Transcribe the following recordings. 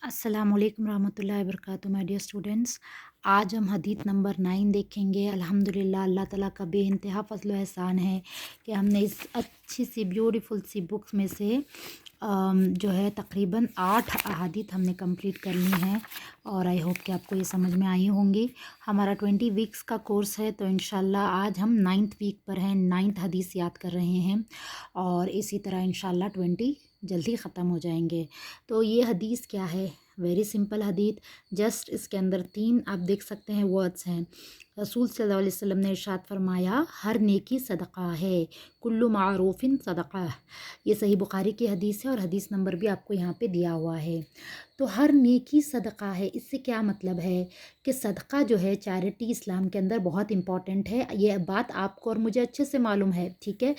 अस्सलाम वालेकुम रहमतुल्लाहि वबरकातुहू माय डियर स्टूडेंट्स। आज हम हदीस नंबर 9 देखेंगे। अल्हम्दुलिल्लाह अल्लाह ताला का बेइंतहा फ़ज़्ल व एहसान है कि हमने इस अच्छी सी ब्यूटीफुल सी बुक्स में से जो है तकरीबन 8 अहादीथ हमने कंप्लीट कर ली हैं और आई होप कि आपको ये समझ में आई होंगी। हमारा 20 वीक्स का कोर्स है, तो इंशाल्लाह आज हम 9th वीक पर हैं, 9th हदीस याद कर रहे हैं और इसी तरह इंशाल्लाह 20 जल्दी ख़त्म हो जाएंगे। तो ये हदीस क्या है? Very simple हदीत। जस्ट इसके अंदर 3 आप देख सकते हैं वर्ड्स हैं। रसूल सल्लल्लाहु अलैहि वसल्लम ने इरशाद फरमाया, हर नेकी सदक़ा है, कुल्लु मारूफिन सदक़ा। ये सही बुखारी की हदीस है और हदीस नंबर भी आपको यहाँ पे दिया हुआ है। तो हर नेकी सदक़ा है, इससे क्या मतलब है कि सदक़ा जो है चैरिटी इस्लाम के अंदर बहुत इम्पॉर्टेंट है। ये बात आपको और मुझे अच्छे से मालूम है, ठीक है।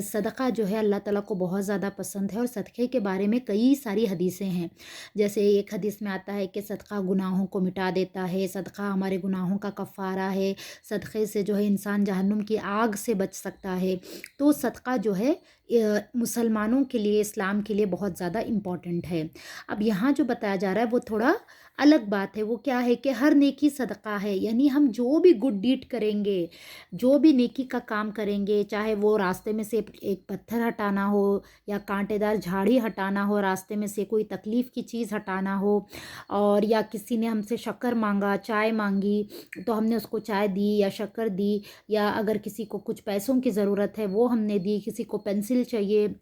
सदक़ा जो है अल्लाह ताला को बहुत ज़्यादा पसंद है और सदक़े के बारे में कई सारी हदीसें हैं। जैसे एक हदीस में आता है कि सदक़ा गुनाहों को मिटा देता है, सदक़ा हमारे गुनाहों का कफ़ारा है, सदक़े से जो है इंसान जहन्नुम की आग से बच सकता है। तो सदक़ा जो है मुसलमानों के लिए, इस्लाम के लिए बहुत ज़्यादा इम्पॉर्टेंट है। अब यहाँ जो बताया जा रहा है वो थोड़ा अलग बात है। वो क्या है कि हर नेकी सदक़ा है, यानी हम जो भी गुड डीड करेंगे, जो भी नेकी का काम करेंगे, चाहे वो रास्ते में से एक पत्थर हटाना हो या कांटेदार झाड़ी हटाना हो, रास्ते में से कोई तकलीफ़ की चीज़ हटाना हो, और या किसी ने हमसे शक्कर मांगा, चाय मांगी तो हमने उसको चाय दी या शक्कर दी, या अगर किसी को कुछ पैसों की ज़रूरत है वो हमने दी, किसी को पेंसिल चाहिए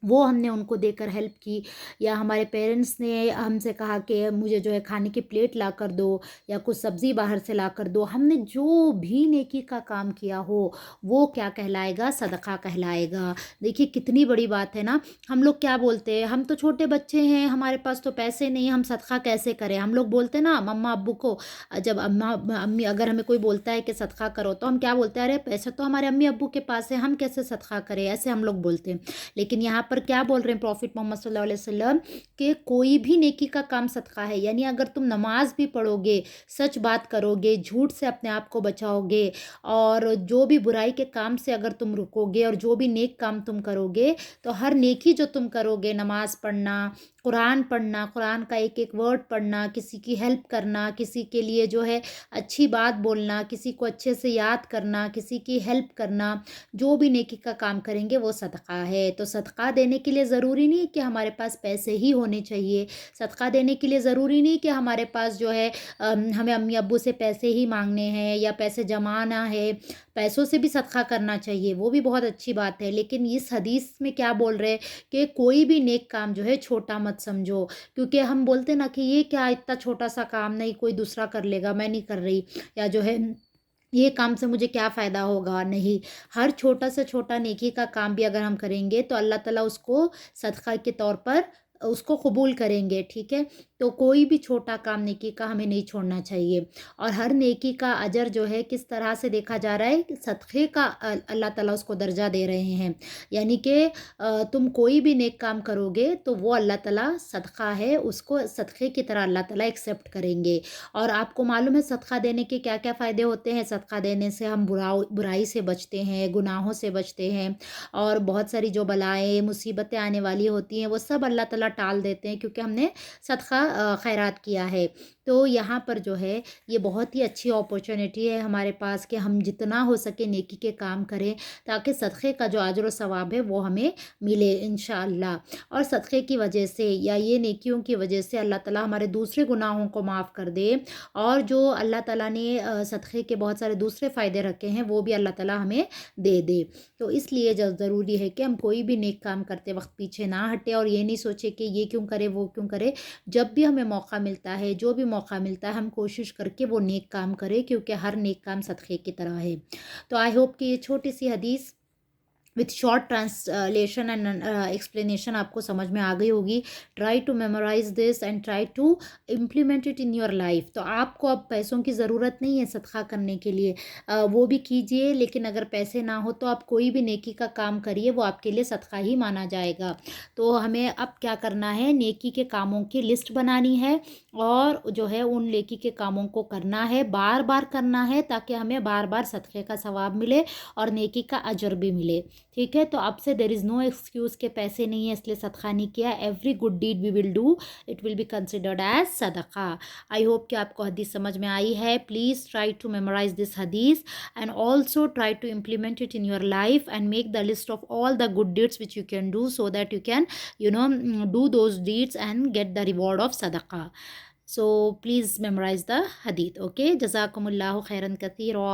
वो हमने उनको देकर हेल्प की, या हमारे पेरेंट्स ने हमसे कहा कि मुझे जो है खाने की प्लेट ला कर दो या कुछ सब्ज़ी बाहर से ला कर दो। हमने जो भी नेकी का काम किया हो वो क्या कहलाएगा? सदका कहलाएगा। देखिए कितनी बड़ी बात है ना। हम लोग क्या बोलते हैं, हम तो छोटे बच्चे हैं, हमारे पास तो पैसे नहीं, हम सदका कैसे करें? हम लोग बोलते हैं ना मम्मा अब्बू को, जब अम्मा अम्मी अगर हमें कोई बोलता है कि सदका करो तो हम क्या बोलते हैं, अरे पैसे तो हमारे अम्मी अब्बू के पास है, हम कैसे सदका करें? ऐसे हम लोग बोलते हैं। लेकिन यहाँ पर क्या बोल रहे हैं प्रॉफिट मोहम्मद सल्लल्लाहु अलैहि वसल्लम कि कोई भी नेकी का काम सदका है। यानी अगर तुम नमाज भी पढ़ोगे, सच बात करोगे, झूठ से अपने आप को बचाओगे, और जो भी बुराई के काम से अगर तुम रुकोगे और जो भी नेक काम तुम करोगे, तो हर नेकी जो तुम करोगे, नमाज पढ़ना, कुरान पढ़ना, कुरान का एक एक वर्ड पढ़ना, किसी की हेल्प करना, किसी के लिए जो है अच्छी बात बोलना, किसी को अच्छे से याद करना, किसी की हेल्प करना, जो भी नेकी का काम करेंगे वो सदका है। तो सदका देने के लिए ज़रूरी नहीं कि हमारे पास पैसे ही होने चाहिए। सदका देने के लिए ज़रूरी नहीं कि हमारे पास जो है हमें अम्मी अब्बू से पैसे ही मांगने हैं या पैसे जमाना है। पैसों से भी सदका करना चाहिए, वो भी बहुत अच्छी बात है। लेकिन इस हदीस में क्या बोल रहे हैं कि कोई भी नेक काम जो है छोटा मत समझो, क्योंकि हम बोलते ना कि ये क्या इतना छोटा सा काम, नहीं कोई दूसरा कर लेगा, मैं नहीं कर रही, या जो है ये काम से मुझे क्या फ़ायदा होगा। नहीं, हर छोटा से छोटा नेकी का काम भी अगर हम करेंगे तो अल्लाह ताला उसको सदका के तौर पर उसको कबूल करेंगे, ठीक है। तो कोई भी छोटा काम नेकी का हमें नहीं छोड़ना चाहिए। और हर नेकी का अजर जो है किस तरह से देखा जा रहा है कि सदक़े का अल्लाह ताला उसको दर्जा दे रहे हैं। यानी कि तुम कोई भी नेक काम करोगे तो वो अल्लाह ताला सदका है, उसको सदक़े की तरह अल्लाह ताला एक्सेप्ट करेंगे। और आपको मालूम है सदका देने के क्या क्या फ़ायदे होते हैं? सदका देने से हम बुराई से बचते हैं, गुनाहों से बचते हैं, और बहुत सारी जो बलाएँ मुसीबतें आने वाली होती हैं वो सब अल्लाह ताला टाल देते हैं, क्योंकि हमने सदका खैरात किया है। तो यहाँ पर जो है ये बहुत ही अच्छी अपॉर्चुनिटी है हमारे पास कि हम जितना हो सके नेकी के काम करें, ताकि सदक़े का जो अजर व सवाब है वो हमें मिले इंशाअल्लाह। और सदक़े की वजह से या ये नेकियों की वजह से अल्लाह ताला हमारे दूसरे गुनाहों को माफ़ कर दे, और जो अल्लाह ताला ने सदक़े के बहुत सारे दूसरे फ़ायदे रखे हैं वो भी अल्लाह ताला हमें दे दे। तो इसलिए ज़रूरी है कि हम कोई भी नेक काम करते वक्त पीछे ना हटें और ये नहीं सोचे कि ये क्यों करे वो क्यों करे। जब भी हमें मौका मिलता है, जो भी मौका मिलता है, हम कोशिश करके वो नेक काम करें, क्योंकि हर नेक काम सदक़े की तरह है। तो आई होप कि ये छोटी सी हदीस with short translation and explanation आपको समझ में आ गई होगी। Try to memorise this and try to implement it in your life. तो आपको अब पैसों की ज़रूरत नहीं है सदका करने के लिए, वो भी कीजिए, लेकिन अगर पैसे ना हो तो आप कोई भी नेकी का काम करिए, वो आपके लिए सदका ही माना जाएगा। तो हमें अब क्या करना है, नेकी के कामों की लिस्ट बनानी है, और जो है उन नेकी के कामों को करना है, बार बार करना है, ताकि हमें बार बार सदक़े का सवाब मिले और नेकी का अजर भी मिले। ٹھیک ہے. تو اب سے دیر از نو ایکسکیوز کہ پیسے نہیں ہیں اس لیے صدقہ نہیں کیا. Every good deed we will do it will be considered as صدقہ. آئی ہوپ کہ آپ کو حدیث سمجھ میں آئی ہے. Please try to memorise this حدیث and also try to implement it in your life and make the list of all the good deeds which you can do so that you can do those deeds and get the reward of sadaqah. So please memorize the hadith. Okay, jazakumullahu khairan kathira.